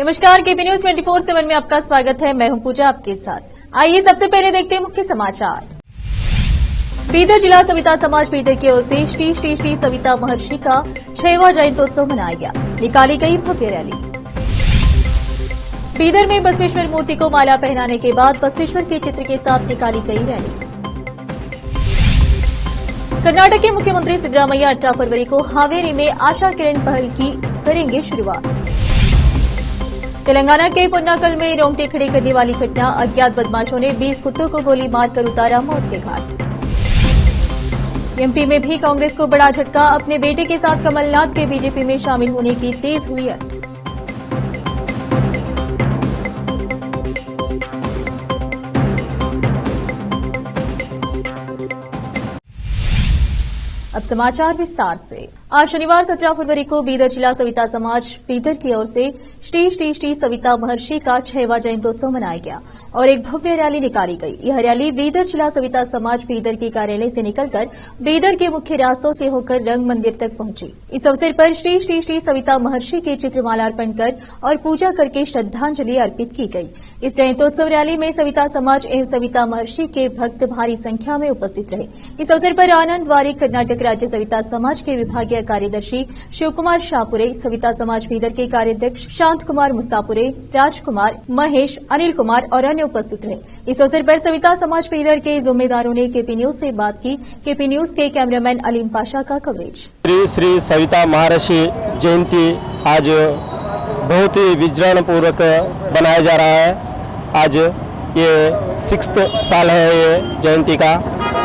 नमस्कार, KP news 24/7 में आपका स्वागत है। मैं हूं पूजा आपके साथ। आइए सबसे पहले देखते हैं मुख्य समाचार। बीदर जिला सविता समाज बीदर की ओर से श्री श्री श्री सविता महर्षि का 6वां जयंत्योत्सव मनाया गया। निकाली गई भव्य रैली। बीदर में बसवेश्वर मूर्ति को माला पहनाने के बाद बसवेश्वर के चित्र के साथ निकाली गई रैली। कर्नाटक के मुख्यमंत्री सिद्धरामैया 18 फरवरी को हावेरी में आशा किरण पहल की करेंगे शुरुआत। तेलंगाना के पुन्नाकल में रोंगटे खड़े करने वाली घटना, अज्ञात बदमाशों ने 20 कुत्तों को गोली मारकर उतारा मौत के घाट। एमपी में भी कांग्रेस को बड़ा झटका, अपने बेटे के साथ कमलनाथ के बीजेपी में शामिल होने की तेज हुई अट। अब समाचार विस्तार से। आज शनिवार 17 फरवरी को बीदर जिला सविता समाज बीदर की ओर से श्री श्री श्री सविता महर्षि का 6वां जयंत्योत्सव मनाया गया और एक भव्य रैली निकाली गई। यह रैली बीदर जिला सविता समाज बीदर के कार्यालय से निकलकर बीदर के मुख्य रास्तों से होकर रंग मंदिर तक पहुंची। इस अवसर पर श्री श्री श्री सविता महर्षि के चित्र मालार्पण कर और पूजा करके श्रद्धांजलि अर्पित की गई। इस जयंत्योत्सव रैली में सविता समाज एवं सविता महर्षि के भक्त भारी संख्या में उपस्थित रहे। इस अवसर पर आनंद वारिक कर्नाटक राज्य सविता समाज के विभागीय कार्यदर्शी शिवकुमार शाहपुरे, सविता समाज बीदर के कार्याध्यक्ष शांत कुमार मुस्तापुरे, राजकुमार, महेश, अनिल कुमार और अन्य उपस्थित रहे। इस अवसर पर सविता समाज बीदर के जिम्मेदारों ने केपी न्यूज से बात की। केपी न्यूज के कैमरामैन अलीम पाशा का कवरेज। श्री श्री सविता महर्षि जयंती आज बहुत ही विजृंभ पूर्वक बनाया जा रहा है। आज ये 6th साल है ये जयंती का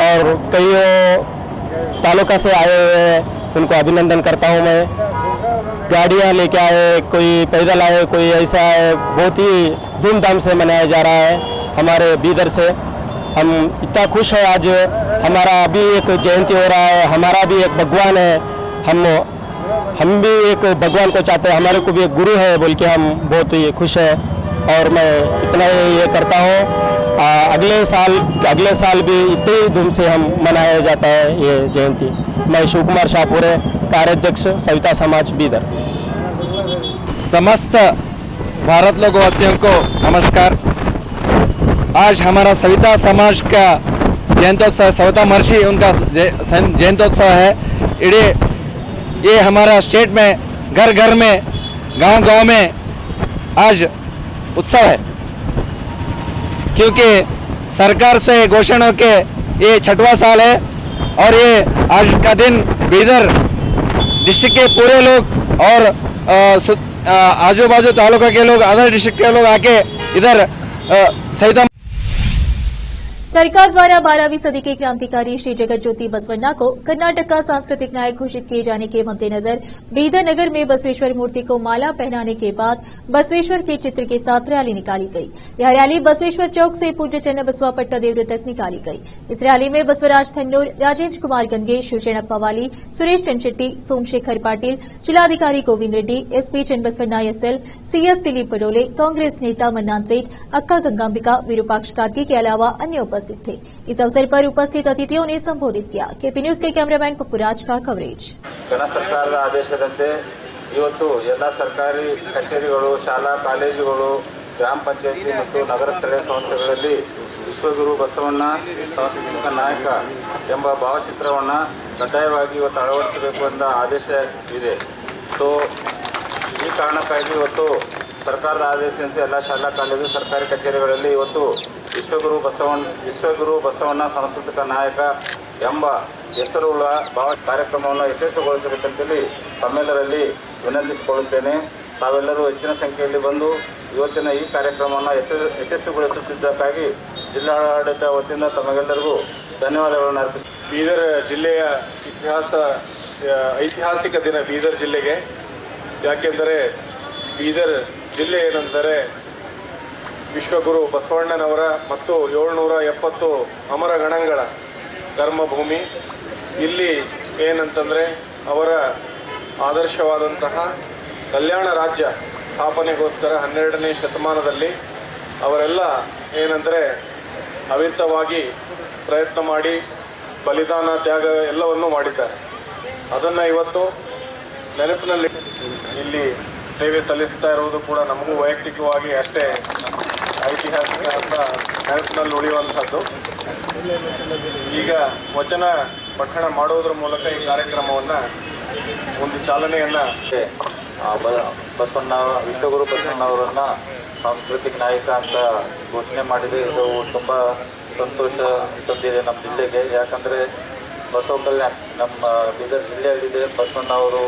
और कई तालुका से आए हुए हैं, उनको अभिनंदन करता हूं। मैं गाड़ियां लेके आए, कोई पैदल आए, कोई ऐसा है, बहुत ही धूमधाम से मनाया जा रहा है हमारे बीदर से। हम इतना खुश है, आज हमारा अभी एक जयंती हो रहा है, हमारा भी एक भगवान है, हम भी एक भगवान को चाहते हैं, हमारे को भी एक गुरु है बोल के हम बहुत ही खुश है। और मैं इतना ये करता हूँ, अगले साल भी इतने ही धूम से हम मनाया जाता है ये जयंती। मैं शिवकुमार शाहपुरे, कार्याध्यक्ष सविता समाज बीदर। समस्त भारत लोकवासियों को नमस्कार। आज हमारा सविता समाज का जयंत्योत्सव, सविता महर्षि उनका जयंत्योत्सव है। ये हमारा स्टेट में घर घर में, गांव गांव में आज उत्सव है, क्योंकि सरकार से घोषणा के ये 6वां साल है और ये आज का दिन बीदर डिस्ट्रिक्ट के पूरे लोग और आजू बाजू तालुका के लोग, अदर डिस्ट्रिक्ट के लोग आके इधर सविता सरकार द्वारा 12वीं सदी के क्रांतिकारी श्री जगत ज्योति बसवन्ना को कर्नाटक का सांस्कृतिक नायक घोषित किए जाने के मद्देनजर बीदर नगर में बसवेश्वर मूर्ति को माला पहनाने के बाद बसवेश्वर के चित्र के साथ रैली निकाली गई। यह रैली बसवेश्वर चौक से पूज्य चन्न बसवा पट्टा देवरे तक निकाली गई। इस रैली में बसवराज थन्नूर, राजेंद्र कुमार गंगे, शिवचरणप्पा वाली, सुरेश चंदशेट्टी, सोमशेखर पाटिल, जिलाधिकारी Govind Reddy, SP Channabasavanna SL, CS Dilip Padole, Congress नेता मन्नान सेठ, अक्का गंगांबिका, विरूपाक्ष कार्की के अलावा अन्य उपस्थित थे। इस अवसर पर उपस्थित अतिथियों ने संबोधित किया। केपी न्यूज के कैमरामैन पप्पुराज का कवरेज। केंद्र सरकार आदेशದಂತೆ ಇವತ್ತು ಎಲ್ಲ ಸರ್ಕಾರಿ ಕಚೇರಿಗಳು, ಶಾಲಾ ಕಾಲೇಜುಗಳು, ಗ್ರಾಮ ಪಂಚಾಯಿತಿ ಮತ್ತು ನಗರ ಸ್ಥಳೀಯ ಸಂಸ್ಥೆಗಳಲ್ಲಿ ವಿಶ್ವಗುರು ಬಸವಣ್ಣ ಸಾಂಸ್ಕೃತಿಕ ನಾಯಕ ಎಂಬ ಭಾವಚಿತ್ರವನ್ನು ಕಡ್ಡಾಯವಾಗಿ ಇವತ್ತು ಅಳವಡಿಸಬೇಕು ಎಂಬ ಆದೇಶ ಇದೆ। ಸೊ ಈ ಕಾರಣಕ್ಕಾಗಿ ಇವತ್ತು ಸರ್ಕಾರದ ಆದೇಶದಂತೆ ಎಲ್ಲ ಶಾಲಾ ಕಾಲೇಜು, ಸರ್ಕಾರಿ ಕಚೇರಿಗಳಲ್ಲಿ ಇವತ್ತು ವಿಶ್ವಗುರು ಬಸವಣ್ಣ ಸಾಂಸ್ಕೃತಿಕ ನಾಯಕ ಎಂಬ ಹೆಸರುಳ್ಳ ಕಾರ್ಯಕ್ರಮವನ್ನು ಯಶಸ್ವಿಗೊಳಿಸಬೇಕಂತೇಳಿ ತಮ್ಮೆಲ್ಲರಲ್ಲಿ ವಿನಂತಿಸಿಕೊಳ್ಳುತ್ತೇನೆ। ತಾವೆಲ್ಲರೂ ಹೆಚ್ಚಿನ ಸಂಖ್ಯೆಯಲ್ಲಿ ಬಂದು ಇವತ್ತಿನ ಈ ಕಾರ್ಯಕ್ರಮವನ್ನು ಯಶಸ್ವಿಗೊಳಿಸುತ್ತಿದ್ದಕ್ಕಾಗಿ ಜಿಲ್ಲಾಡಳಿತ ವತಿಯಿಂದ ತಮಗೆಲ್ಲರಿಗೂ ಧನ್ಯವಾದಗಳನ್ನು ಅರ್ಪಿಸಿ ಬೀದರ್ ಜಿಲ್ಲೆಯ ಐತಿಹಾಸಿಕ ದಿನ ಬೀದರ್ ಜಿಲ್ಲೆಗೆ। ಯಾಕೆಂದರೆ ಬೀದರ್ ಜಿಲ್ಲೆ ಏನೆಂದರೆ ವಿಶ್ವಗುರು ಬಸವಣ್ಣನವರ ಮತ್ತು 770 ಅಮರ ಗಣಗಳ ಧರ್ಮಭೂಮಿ। ಇಲ್ಲಿ ಏನಂತಂದರೆ ಅವರ ಆದರ್ಶವಾದಂತಹ ಕಲ್ಯಾಣ ರಾಜ್ಯ ಸ್ಥಾಪನೆಗೋಸ್ಕರ 12ನೇ ಶತಮಾನದಲ್ಲಿ ಅವರೆಲ್ಲ ಏನಂದರೆ ಅವಿರತವಾಗಿ ಪ್ರಯತ್ನ ಮಾಡಿ ಬಲಿದಾನ, ತ್ಯಾಗ ಎಲ್ಲವನ್ನೂ ಮಾಡಿದ್ದಾರೆ। ಅದನ್ನು ಇವತ್ತು ನೆನಪಿನಲ್ಲಿ ಇಲ್ಲಿ ಸೇವೆ ಸಲ್ಲಿಸ್ತಾ ಇರುವುದು ಕೂಡ ನಮಗೂ ವೈಯಕ್ತಿಕವಾಗಿ ಅಷ್ಟೇ ಐತಿಹಾಸಿಕ ಅಂತ ನೆನಪಿನಲ್ಲಿ ಉಳಿಯುವಂಥದ್ದು. ಈಗ ವಚನ ಪಠಣ ಮಾಡುವುದರ ಮೂಲಕ ಈ ಕಾರ್ಯಕ್ರಮವನ್ನು ಒಂದು ಚಾಲನೆಯನ್ನು ಬಸವಣ್ಣ ವಿಶ್ವಗುರು ಬಸವಣ್ಣವರನ್ನು ಸಾಂಸ್ಕೃತಿಕ ನಾಯಕ ಅಂತ ಘೋಷಣೆ ಮಾಡಿದೆ. ಇದು ತುಂಬ ಸಂತೋಷ ತಂದಿದೆ ನಮ್ಮ ಜಿಲ್ಲೆಗೆ. ಯಾಕಂದರೆ ಬಸವ ಕಲ್ಯಾಣ ನಮ್ಮ ಬೀದರ್ ಜಿಲ್ಲೆಯಲ್ಲಿದೆ, ಬಸವಣ್ಣವರು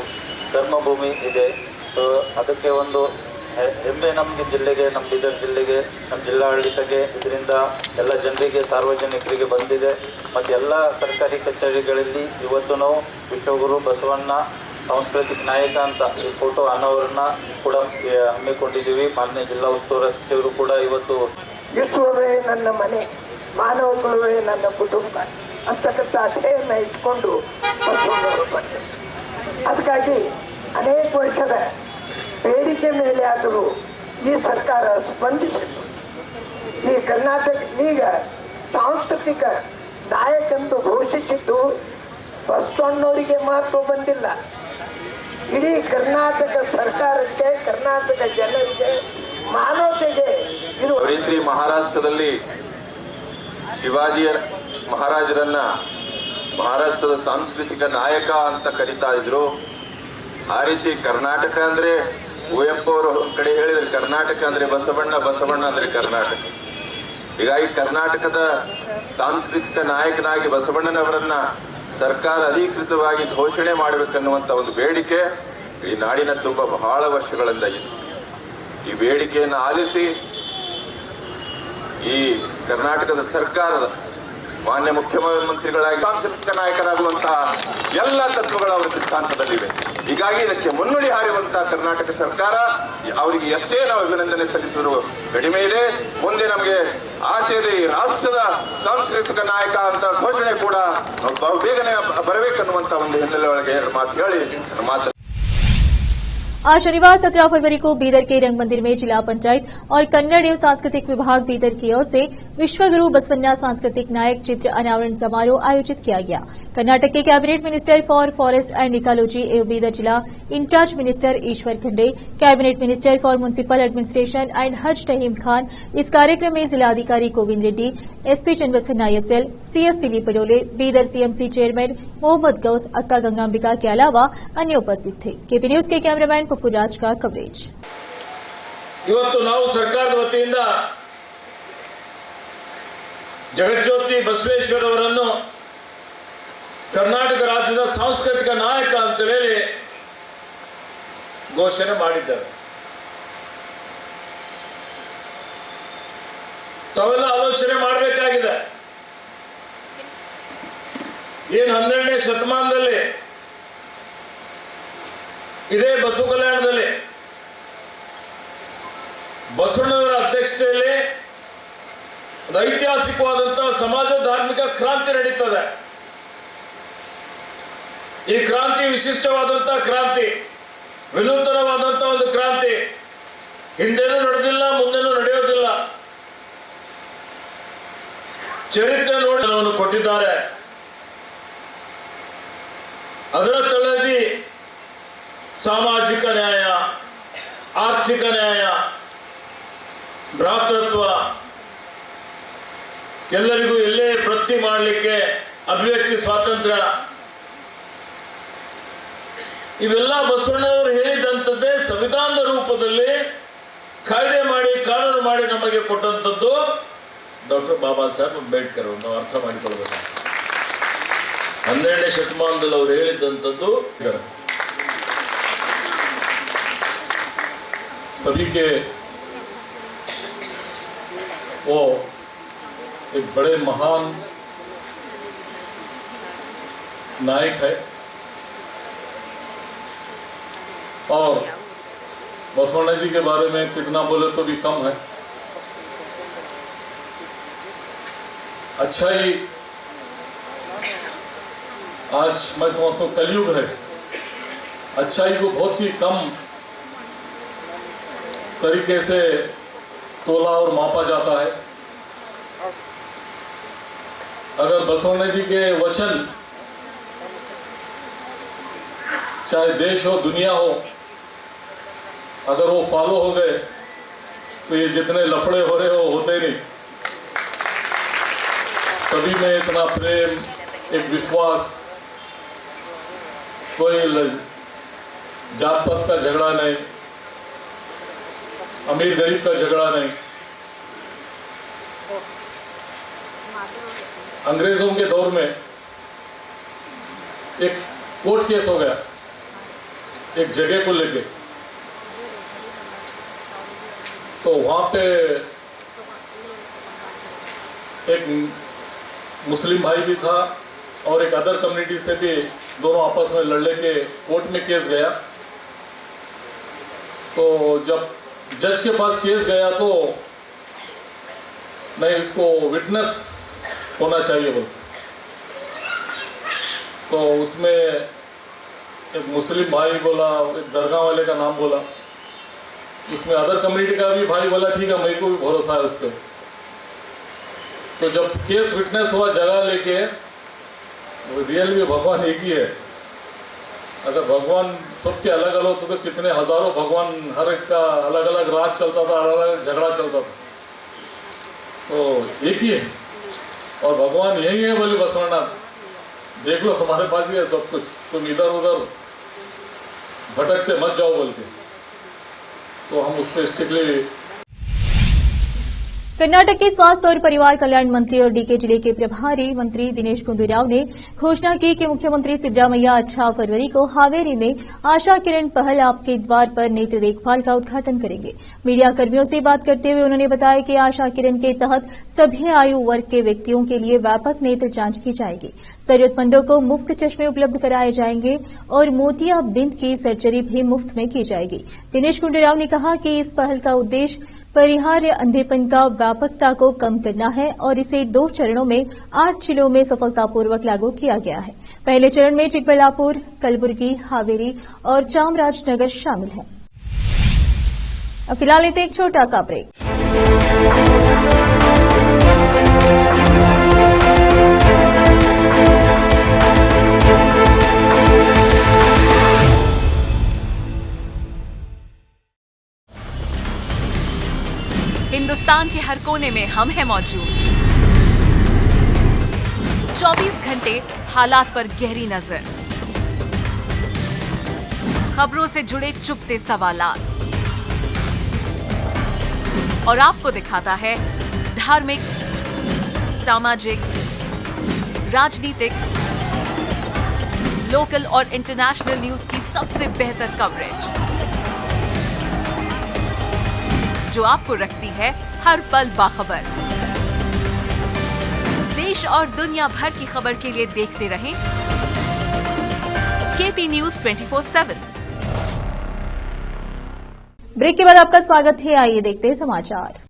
ಧರ್ಮಭೂಮಿ ಇದೆ. ಸೊ ಅದಕ್ಕೆ ಒಂದು ಹೆಮ್ಮೆ ನಮಗೆ ಜಿಲ್ಲೆಗೆ, ನಮ್ಮ ಬೀದರ್ ಜಿಲ್ಲೆಗೆ, ನಮ್ಮ ಜಿಲ್ಲಾಡಳಿತಕ್ಕೆ. ಇದರಿಂದ ಎಲ್ಲ ಜನರಿಗೆ, ಸಾರ್ವಜನಿಕರಿಗೆ ಬಂದಿದೆ. ಮತ್ತು ಎಲ್ಲ ಸರ್ಕಾರಿ ಕಚೇರಿಗಳಲ್ಲಿ ಇವತ್ತು ನಾವು ವಿಶ್ವಗುರು ಬಸವಣ್ಣ ಸಾಂಸ್ಕೃತಿಕ ನಾಯಕ ಅಂತ ಈ ಫೋಟೋ ಅನಾವರಣ ಕೂಡ ಹಮ್ಮಿಕೊಂಡಿದ್ದೀವಿ. ಮಾನ್ಯ ಜಿಲ್ಲಾ ಉಸ್ತುವಾರಿ ಸಚಿವರು ಕೂಡ ಇವತ್ತು ವಿಶ್ವವೇ ನನ್ನ ಮನೆ, ಮಾನವ ಕುಲವೇ ನನ್ನ ಕುಟುಂಬ ಅಂತಕ್ಕಂಥ ಧ್ಯೇಯವನ್ನು ಇಟ್ಕೊಂಡು ಬಸವಣ್ಣವರು ಬಂದರು. ಅದಕ್ಕಾಗಿ ಅನೇಕ ವರ್ಷದ ಬೇಡಿಕೆ ಮೇಲೆ ಆದರೂ ಈ ಸರ್ಕಾರ ಸ್ಪಂದಿಸಿತು. ಈ ಕರ್ನಾಟಕ ಈಗ ಸಾಂಸ್ಕೃತಿಕ ನಾಯಕಂದು ಘೋಷಿಸಿದ್ದು ಬಸವಣ್ಣವರಿಗೆ ಮಾತ್ರ ಬಂದಿಲ್ಲ, ಇಡೀ ಕರ್ನಾಟಕ ಸರ್ಕಾರಕ್ಕೆ, ಕರ್ನಾಟಕ ಜನರಿಗೆ, ಮಾನವತೆಗೆ ಇದು ರೀತಿ ಮಹಾರಾಷ್ಟ್ರದಲ್ಲಿ ಶಿವಾಜಿ ಮಹಾರಾಜರನ್ನ ಮಹಾರಾಷ್ಟ್ರದ ಸಾಂಸ್ಕೃತಿಕ ನಾಯಕ ಅಂತ ಕರೀತಾ ಇದ್ರು. ಆ ರೀತಿ ಕರ್ನಾಟಕ ಅಂದರೆ ಕುವೆಂಪು ಅವರು ಒಂದು ಕಡೆ ಹೇಳಿದ್ರು, ಕರ್ನಾಟಕ ಅಂದರೆ ಬಸವಣ್ಣ, ಬಸವಣ್ಣ ಅಂದರೆ ಕರ್ನಾಟಕ. ಹೀಗಾಗಿ ಕರ್ನಾಟಕದ ಸಾಂಸ್ಕೃತಿಕ ನಾಯಕನಾಗಿ ಬಸವಣ್ಣನವರನ್ನ ಸರ್ಕಾರ ಅಧಿಕೃತವಾಗಿ ಘೋಷಣೆ ಮಾಡಬೇಕನ್ನುವಂಥ ಒಂದು ಬೇಡಿಕೆ ಈ ನಾಡಿನ ತುಂಬ ಬಹಳ ವರ್ಷಗಳಿಂದ ಇತ್ತು. ಈ ಬೇಡಿಕೆಯನ್ನು ಆಲಿಸಿ ಈ ಕರ್ನಾಟಕದ ಸರ್ಕಾರದ ಮಾನ್ಯ ಮುಖ್ಯಮಂತ್ರಿಗಳಾಗಿ ಸಾಂಸ್ಕೃತಿಕ ನಾಯಕರಾಗುವಂತಹ ಎಲ್ಲ ತತ್ವಗಳು ಅವರ ಸಿದ್ಧಾಂತದಲ್ಲಿವೆ. ಹೀಗಾಗಿ ಇದಕ್ಕೆ ಮುನ್ನುಡಿ ಹಾರುವಂತಹ ಕರ್ನಾಟಕ ಸರ್ಕಾರ ಅವರಿಗೆ ಎಷ್ಟೇ ನಾವು ಅಭಿನಂದನೆ ಸಲ್ಲಿಸಿದ್ರು ಕಡಿಮೆ ಇದೆ. ಮುಂದೆ ನಮಗೆ ಆಸೆ ಇದೆ, ಈ ರಾಷ್ಟ್ರದ ಸಾಂಸ್ಕೃತಿಕ ನಾಯಕ ಅಂತ ಘೋಷಣೆ ಕೂಡ ಬೇಗನೆ ಬರಬೇಕನ್ನುವಂತ ಒಂದು ಹಿನ್ನೆಲೆ ಒಳಗೆ ಮಾತು ಹೇಳಿ ಮಾತು. आज शनिवार 17 फरवरी को बीदर के रंग मंदिर में जिला पंचायत और कन्नड़ एवं सांस्कृतिक विभाग बीदर की ओर से विश्वगुरु बसवन्ना सांस्कृतिक नायक चित्र अनावरण समारोह आयोजित किया गया। कर्नाटक के cabinet minister for forest and ecology एवं बीदर जिला incharge minister Ishwar Khande, cabinet minister for municipal administration and Haj Tahim Khan इस कार्यक्रम में जिलाधिकारी Govind Reddy, SP Channabasavanna SL, CS Dilip Badole, Bidar CMC chairman Mohammed Ghouse, Akka Gangambika के अलावा अन्य उपस्थित थे। केपी न्यूज के कैमरामैन ಪಪ್ಪುರಾಜ್ का कवरेज। ಇವತ್ತು ನಾವು ಸರ್ಕಾರದ ವತಿಯಿಂದ ಜಗಜ್ಯೋತಿ ಬಸವೇಶ್ವರ ಅವರನ್ನು ಕರ್ನಾಟಕ ರಾಜ್ಯದ ಸಾಂಸ್ಕೃತಿಕ ನಾಯಕ ಅಂತ ಹೇಳಿ ಘೋಷಣೆ ಮಾಡಿದ್ದಾರೆ. ತಾವೆಲ್ಲ ಆಲೋಚನೆ ಮಾಡಬೇಕಾಗಿದೆ. ಏನು 12ನೇ ಶತಮಾನದಲ್ಲಿ ಇದೇ ಬಸವ ಕಲ್ಯಾಣದಲ್ಲಿ ಬಸವಣ್ಣವರ ಅಧ್ಯಕ್ಷತೆಯಲ್ಲಿ ಒಂದು ಐತಿಹಾಸಿಕವಾದಂತಹ ಸಮಾಜ ಧಾರ್ಮಿಕ ಕ್ರಾಂತಿ ನಡೀತದೆ. ಈ ಕ್ರಾಂತಿ ವಿಶಿಷ್ಟವಾದಂತಹ ಕ್ರಾಂತಿ, ವಿನೂತನವಾದಂತಹ ಒಂದು ಕ್ರಾಂತಿ. ಹಿಂದೆನೂ ನಡೆದಿಲ್ಲ, ಮುಂದೆನೂ ನಡೆಯೋದಿಲ್ಲ. ಚರಿತ್ರೆ ನೋಡಿ ಅವನು ಕೊಟ್ಟಿದ್ದಾರೆ. ಅದರ ತಳದಿ ಸಾಮಾಜಿಕ ನ್ಯಾಯ, ಆರ್ಥಿಕ ನ್ಯಾಯ, ಭ್ರಾತೃತ್ವ, ಎಲ್ಲರಿಗೂ ಎಲ್ಲೇ ವೃತ್ತಿ ಮಾಡಲಿಕ್ಕೆ ಅಭಿವ್ಯಕ್ತಿ ಸ್ವಾತಂತ್ರ್ಯ, ಇವೆಲ್ಲ ಬಸವಣ್ಣವರು ಹೇಳಿದಂಥದ್ದೇ ಸಂವಿಧಾನದ ರೂಪದಲ್ಲಿ ಕಾಯ್ದೆ ಮಾಡಿ, ಕಾನೂನು ಮಾಡಿ ನಮಗೆ ಕೊಟ್ಟಂಥದ್ದು ಡಾಕ್ಟರ್ ಬಾಬಾ ಸಾಹೇಬ್ ಅಂಬೇಡ್ಕರ್ ಅವರು. ನಾವು ಅರ್ಥ ಮಾಡಿಕೊಳ್ಬೇಕು. 12ನೇ ಶತಮಾನದಲ್ಲಿ ಅವರು ಹೇಳಿದಂಥದ್ದು सभी के वो एक बड़े महान नायक है और बसवण्णा जी के बारे में कितना बोले तो भी कम है। अच्छाई आज मैं समझता हूँ कलयुग है, अच्छाई को बहुत ही कम तरीके से तोला और मापा जाता है। अगर बसवण्णा जी के वचन चाहे देश हो दुनिया हो अगर वो फॉलो हो गए तो ये जितने लफड़े हो रहे हो होते ही नहीं। सभी में इतना प्रेम, एक विश्वास, कोई जात पात का झगड़ा नहीं, अमीर गरीब का झगड़ा नहीं। अंग्रेजों के दौर में एक कोर्ट केस हो गया एक जगह को लेके, तो वहां पे एक मुस्लिम भाई भी था और एक अदर कम्युनिटी से भी, दोनों आपस में लड़ के कोर्ट में केस गया। तो जब जज के पास केस गया तो नहीं, इसको विटनेस होना चाहिए बोल, तो उसमें एक मुस्लिम भाई बोला, एक दरगाह वाले का नाम बोला, उसमें अदर कम्युनिटी का भी भाई बोला ठीक है मेरे को भी भरोसा है उस पर। तो जब केस विटनेस हुआ जगह लेके, रियल में भगवान एक ही है। अगर भगवान सबके अलग अलग होते तो कितने हजारों भगवान, हर एक का अलग अलग राज चलता था, अलग अलग झगड़ा चलता था। तो एक ही है और भगवान यही है बोले बसवनाथ, देख लो तुम्हारे पास ही है सब कुछ, तुम इधर उधर भटकते मत जाओ बोल के। तो हम उस पर स्ट्रिक्टली। कर्नाटक के स्वास्थ्य और परिवार कल्याण मंत्री और डीके जिले के प्रभारी मंत्री दिनेश गुंडूराव ने घोषणा की कि मुख्यमंत्री सिद्धरामैया 18 फरवरी को हावेरी में आशा किरण पहल आपके द्वार पर नेत्र देखभाल का उद्घाटन करेंगे। मीडिया कर्मियों से बात करते हुए उन्होंने बताया कि आशा किरण के तहत सभी आयु वर्ग के व्यक्तियों के लिए व्यापक नेत्र जांच की जाएगी। जरूरतमंदों को मुफ्त चश्मे उपलब्ध कराए जाएंगे और मोतियाबिंद की सर्जरी भी मुफ्त में की जाएगी। दिनेश गुंडूराव ने कहा कि इस पहल का उद्देश्य परिहार्य अंधेपन का व्यापकता को कम करना है और इसे 2 चरणों में 8 जिलों में सफलतापूर्वक लागू किया गया है। पहले चरण में चिकबल्लापुर, कलबुर्गी, हावेरी और चामराजनगर शामिल है। अब फिलहाल लेते एक छोटा सा ब्रेक। हिंदुस्तान के हर कोने में हम हैं मौजूद। 24 घंटे हालात पर गहरी नजर, खबरों से जुड़े चुपते सवालात और आपको दिखाता है धार्मिक, सामाजिक, राजनीतिक, लोकल और इंटरनेशनल न्यूज की सबसे बेहतर कवरेज जो आपको रखती है हर पल बाखबर। देश और दुनिया भर की खबर के लिए देखते रहें केपी न्यूज 24/7। ब्रेक के बाद आपका स्वागत है। आइए देखते हैं समाचार।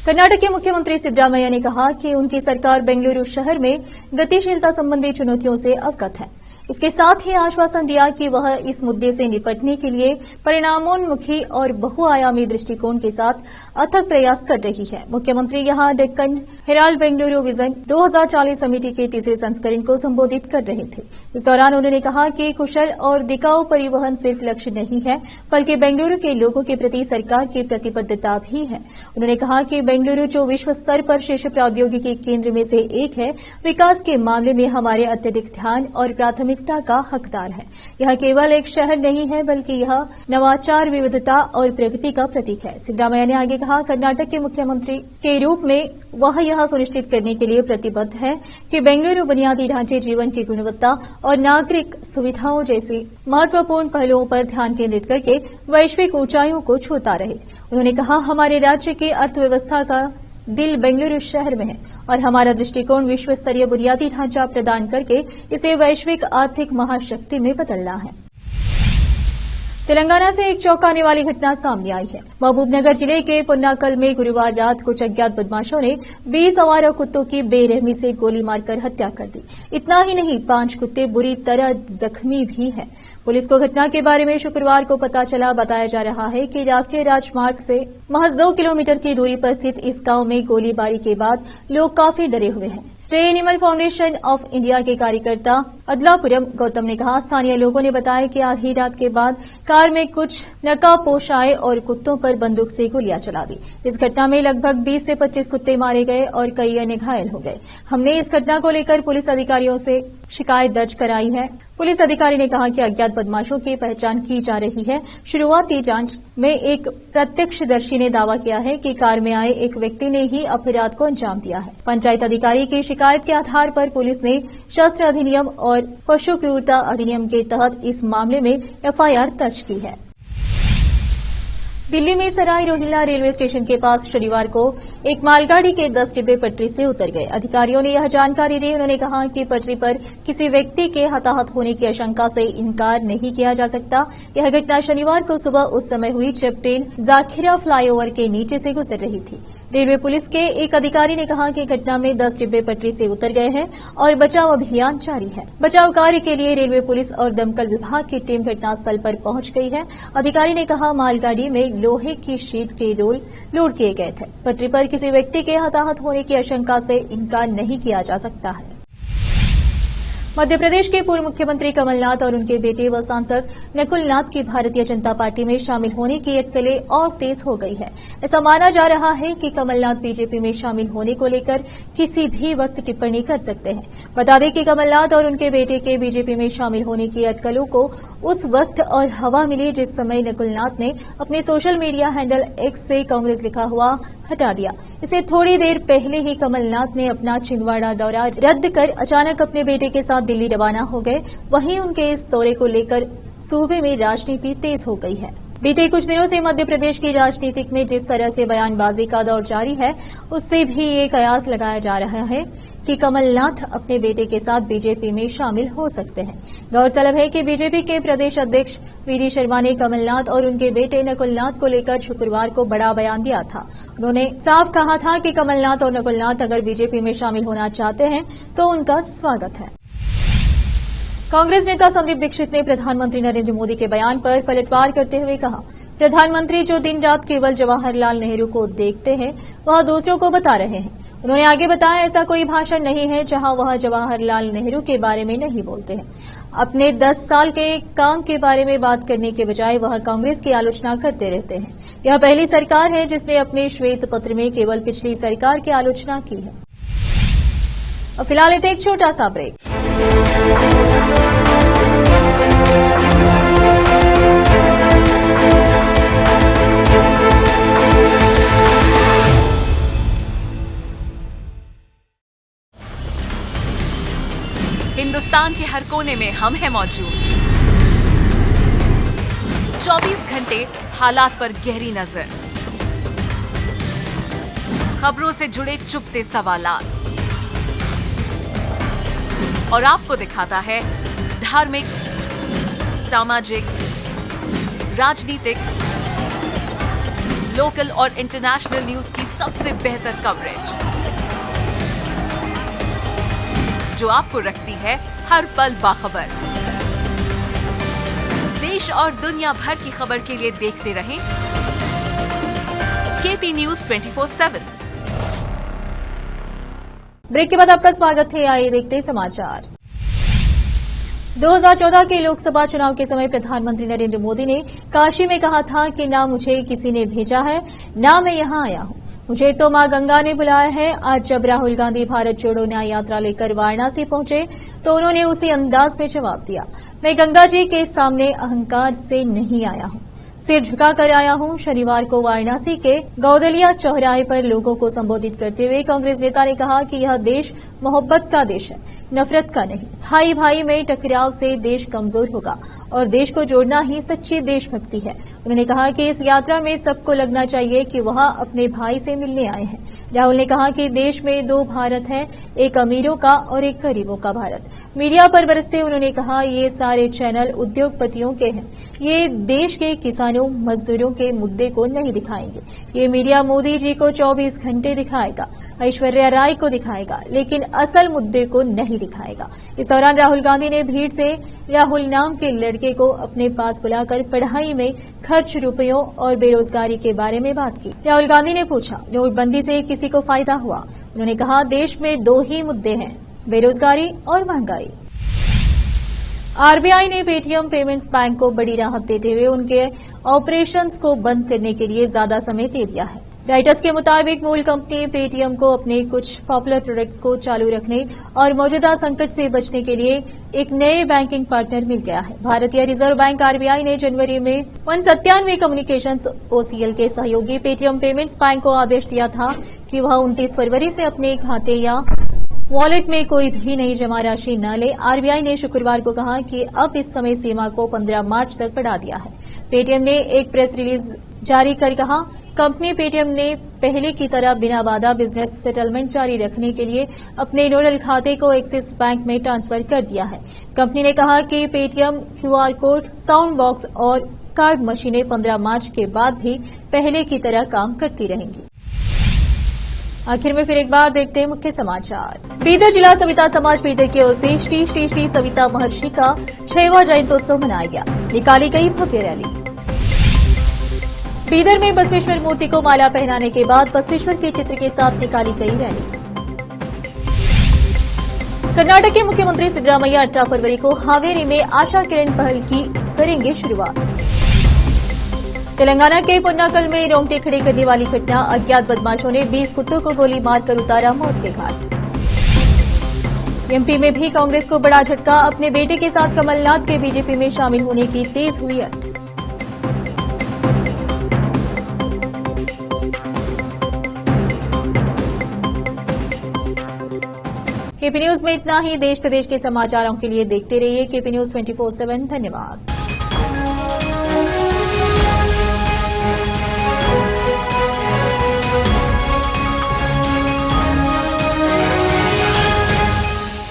कर्नाटक के मुख्यमंत्री सिद्धरामैया ने कहा कि उनकी सरकार बेंगलुरु शहर में गतिशीलता संबंधी चुनौतियों से अवगत है। इसके साथ ही आश्वासन दिया कि वह इस मुद्दे से निपटने के लिए परिणामोन्मुखी और बहुआयामी दृष्टिकोण के साथ अथक प्रयास कर रही है। मुख्यमंत्री यहां डेक्कन हेराल्ड बेंगलुरु विजन 2040 समिति के तीसरे संस्करण को संबोधित कर रहे थे। इस दौरान उन्होंने कहा कि कुशल और टिकाऊ परिवहन सिर्फ लक्ष्य नहीं है, बल्कि बेंगलुरु के लोगों के प्रति सरकार की प्रतिबद्धता भी है। उन्होंने कहा कि बेंगलुरु जो विश्व स्तर पर शीर्ष प्रौद्योगिकी केंद्र में से एक है, विकास के मामले में हमारे अत्यधिक ध्यान और प्राथमिकता का हकदार है। यह केवल एक शहर नहीं है, बल्कि यह नवाचार, विविधता और प्रगति का प्रतीक है। सिद्धरामैया ने आगे कहा, कर्नाटक के मुख्यमंत्री के रूप में वह यह सुनिश्चित करने के लिए प्रतिबद्ध है कि बेंगलुरु बुनियादी ढांचे, जीवन की गुणवत्ता और नागरिक सुविधाओं जैसी महत्वपूर्ण पहलुओं पर ध्यान केंद्रित करके वैश्विक ऊंचाइयों को छूता रहे। उन्होंने कहा, हमारे राज्य की अर्थव्यवस्था का दिल बेंगलुरु शहर में है और हमारा दृष्टिकोण विश्व स्तरीय बुनियादी ढांचा प्रदान करके इसे वैश्विक आर्थिक महाशक्ति में बदलना है। तेलंगाना से एक चौंकाने वाली घटना सामने आई है। महबूबनगर जिले के पुन्नाकल में गुरुवार रात कुछ अज्ञात बदमाशों ने 20 आवारा कुत्तों की बेरहमी से गोली मारकर हत्या कर दी। इतना ही नहीं, 5 कुत्ते बुरी तरह जख्मी भी हैं। पुलिस को घटना के बारे में शुक्रवार को पता चला। बताया जा रहा है कि राष्ट्रीय राजमार्ग से महज 2 किलोमीटर की दूरी पर स्थित इस गांव में गोलीबारी के बाद लोग काफी डरे हुए हैं। Stay animal foundation of India के कार्यकर्ता अदलापुरम। गौतम ने कहा, स्थानीय लोगों ने बताया कि आधी रात के बाद कार में कुछ नकाबपोश आए और कुत्तों पर बंदूक से गोलियां चला दी। इस घटना में लगभग 20 से 25 कुत्ते मारे गए और कई अन्य घायल हो गए। हमने इस घटना को लेकर पुलिस अधिकारियों से शिकायत दर्ज कराई है। पुलिस अधिकारी ने कहा कि अज्ञात बदमाशों की पहचान की जा रही है। शुरुआती जांच में एक प्रत्यक्षदर्शी ने दावा किया है कि कार में आए एक व्यक्ति ने ही अपराध को अंजाम दिया है। पंचायत अधिकारी की शिकायत के आधार पर पुलिस ने शस्त्र अधिनियम और पशु क्रूरता अधिनियम के तहत इस मामले में एफआईआर दर्ज की है। दिल्ली में सराय रोहिल्ला रेलवे स्टेशन के पास शनिवार को एक मालगाड़ी के 10 डिब्बे पटरी से उतर गए। अधिकारियों ने यह जानकारी दी। उन्होंने कहा कि पटरी पर किसी व्यक्ति के हताहत होने की आशंका से इनकार नहीं किया जा सकता। यह घटना शनिवार को सुबह उस समय हुई जब ट्रेन जाखिरा फ्लाईओवर के नीचे से गुजर रही थी। रेलवे पुलिस के एक अधिकारी ने कहा कि घटना में 10 डिब्बे पटरी से उतर गए हैं और बचाव अभियान जारी है। बचाव कार्य के लिए रेलवे पुलिस और दमकल विभाग की टीम घटनास्थल पर पहुंच गई है। अधिकारी ने कहा, मालगाड़ी में लोहे की शीट के रोल लोड किए गए थे। पटरी पर किसी व्यक्ति के हताहत होने की आशंका से इनकार नहीं किया जा सकता है। मध्य प्रदेश के पूर्व मुख्यमंत्री कमलनाथ और उनके बेटे व सांसद नकुल नाथ की भारतीय जनता पार्टी में शामिल होने की अटकलें और तेज हो गई है। ऐसा माना जा रहा है कि कमलनाथ बीजेपी में शामिल होने को लेकर किसी भी वक्त टिप्पणी कर सकते हैं। बता दें कि कमलनाथ और उनके बेटे के बीजेपी में शामिल होने की अटकलों को उस वक्त और हवा मिली जिस समय नकुल नाथ ने अपने सोशल मीडिया हैंडल एक्स से कांग्रेस लिखा हुआ हटा दिया। इसे थोड़ी देर पहले ही कमलनाथ ने अपना छिंदवाड़ा दौरा रद्द कर अचानक अपने बेटे के साथ दिल्ली रवाना हो गए। वहीं उनके इस दौरे को लेकर सूबे में राजनीति तेज हो गई है। बीते कुछ दिनों से मध्य प्रदेश की राजनीति में जिस तरह से बयानबाजी का दौर जारी है, उससे भी ये कयास लगाया जा रहा है कि कमलनाथ अपने बेटे के साथ बीजेपी में शामिल हो सकते हैं। गौरतलब है कि बीजेपी के प्रदेश अध्यक्ष वीडी शर्मा ने कमलनाथ और उनके बेटे नकुलनाथ को लेकर शुक्रवार को बड़ा बयान दिया था। उन्होंने साफ कहा था कि कमलनाथ और नकुलनाथ अगर बीजेपी में शामिल होना चाहते हैं तो उनका स्वागत है। कांग्रेस नेता संदीप दीक्षित ने प्रधानमंत्री नरेंद्र मोदी के बयान पर पलटवार करते हुए कहा, प्रधानमंत्री जो दिन रात केवल जवाहरलाल नेहरू को देखते हैं वह दूसरों को बता रहे हैं। उन्होंने आगे बताया, ऐसा कोई भाषण नहीं है जहां वह जवाहरलाल नेहरू के बारे में नहीं बोलते हैं। अपने 10 साल के काम के बारे में बात करने के बजाय वह कांग्रेस की आलोचना करते रहते हैं। यह पहली सरकार है जिसने अपने श्वेत पत्र में केवल पिछली सरकार की आलोचना की है। अब फिलहाल लेते एक छोटा सा ब्रेक। हिंदुस्तान के हर कोने में हम हैं मौजूद। 24 घंटे हालात पर गहरी नजर, खबरों से जुड़े चुपते सवालात और आपको दिखाता है धार्मिक, सामाजिक, राजनीतिक, लोकल और इंटरनेशनल न्यूज की सबसे बेहतर कवरेज जो आपको रखती है हर पल बाखबर। देश और दुनिया भर की खबर के लिए देखते रहें केपी न्यूज 24/7। ब्रेक के बाद आपका स्वागत है। आइए देखते हैं समाचार। 2014 के लोकसभा चुनाव के समय प्रधानमंत्री नरेंद्र मोदी ने काशी में कहा था कि ना मुझे किसी ने भेजा है, ना मैं यहां आया हूं, मुझे तो मां गंगा ने बुलाया है। आज जब राहुल गांधी भारत जोड़ो न्याय यात्रा लेकर वाराणसी पहुंचे तो उन्होंने उसी अंदाज में जवाब दिया, मैं गंगा जी के सामने अहंकार से नहीं आया हूं, सिर झुकाकर आया हूं। शनिवार को वाराणसी के गौदलिया चौराहे पर लोगों को संबोधित करते हुए कांग्रेस नेता ने कहा कि यह देश मोहब्बत का देश है, नफरत का नहीं। भाई भाई में टकराव से देश कमजोर होगा और देश को जोड़ना ही सच्ची देशभक्ति है। उन्होंने कहा कि इस यात्रा में सबको लगना चाहिए कि वह अपने भाई से मिलने आए हैं। राहुल ने कहा कि देश में 2 भारत है, एक अमीरों का और एक गरीबों का भारत। मीडिया पर बरसते उन्होंने कहा, ये सारे चैनल उद्योगपतियों के हैं, ये देश के किसानों मजदूरों के मुद्दे को नहीं दिखाएंगे। ये मीडिया मोदी जी को 24 घंटे दिखाएगा, ऐश्वर्या राय को दिखाएगा, लेकिन असल मुद्दे को नहीं दिखाएगा। इस दौरान राहुल गांधी ने भीड़ से राहुल नाम के लड़के को अपने पास बुलाकर पढ़ाई में खर्च रुपयों और बेरोजगारी के बारे में बात की। राहुल गांधी ने पूछा, नोटबंदी से किसी को फायदा हुआ? उन्होंने कहा, देश में 2 ही मुद्दे हैं, बेरोजगारी और महंगाई। आरबीआई ने पेटीएम पेमेंट्स बैंक को बड़ी राहत देते हुए उनके ऑपरेशंस को बंद करने के लिए ज्यादा समय दे दिया है। राइटर्स के मुताबिक मूल कंपनी पेटीएम को अपने कुछ पॉपुलर प्रोडक्ट्स को चालू रखने और मौजूदा संकट से बचने के लिए एक नए बैंकिंग पार्टनर मिल गया है। भारतीय रिजर्व बैंक आरबीआई ने जनवरी में 97 कम्युनिकेशंस ओसीएल के सहयोगी पेटीएम पेमेंट्स बैंक को आदेश दिया था कि वह 29 फरवरी से अपने खाते या वॉलेट में कोई भी नई जमा राशि न ले। आरबीआई ने शुक्रवार को कहा कि अब इस समय सीमा को 15 मार्च तक बढ़ा दिया है। पेटीएम ने एक प्रेस रिलीज जारी कर कहा, कंपनी पेटीएम ने पहले की तरह बिना बाधा बिजनेस सेटलमेंट जारी रखने के लिए अपने नोडल खाते को एक्सिस बैंक में ट्रांसफर कर दिया है। कंपनी ने कहा कि Paytm QR code, sound box और कार्ड मशीनें 15 मार्च के बाद भी पहले की तरह काम करती रहेंगी। आखिर में फिर एक बार देखते हैं मुख्य समाचार। बीदर जिला सविता समाज बीदर की ओर से श्री श्री श्री सविता महर्षि का 6वां जयंत्योत्सव मनाया गया। निकाली गई भव्य रैली। बीदर में बसवेश्वर मूर्ति को माला पहनाने के बाद बसवेश्वर के चित्र के साथ निकाली गई रैली। कर्नाटक के मुख्यमंत्री सिद्धरामैया 18 फरवरी को हावेरी में आशा किरण पहल की करेंगे शुरुआत। तेलंगाना के पुन्नाकल में रोंगटे खड़े करने वाली घटना, अज्ञात बदमाशों ने 20 कुत्तों को गोली मारकर उतारा मौत के घाट। एमपी में भी कांग्रेस को बड़ा झटका, अपने बेटे के साथ कमलनाथ के बीजेपी में शामिल होने की तेज हुई अट। केपी न्यूज में इतना ही। देश प्रदेश के समाचारों के लिए देखते रहिए केपी न्यूज 24/7। धन्यवाद।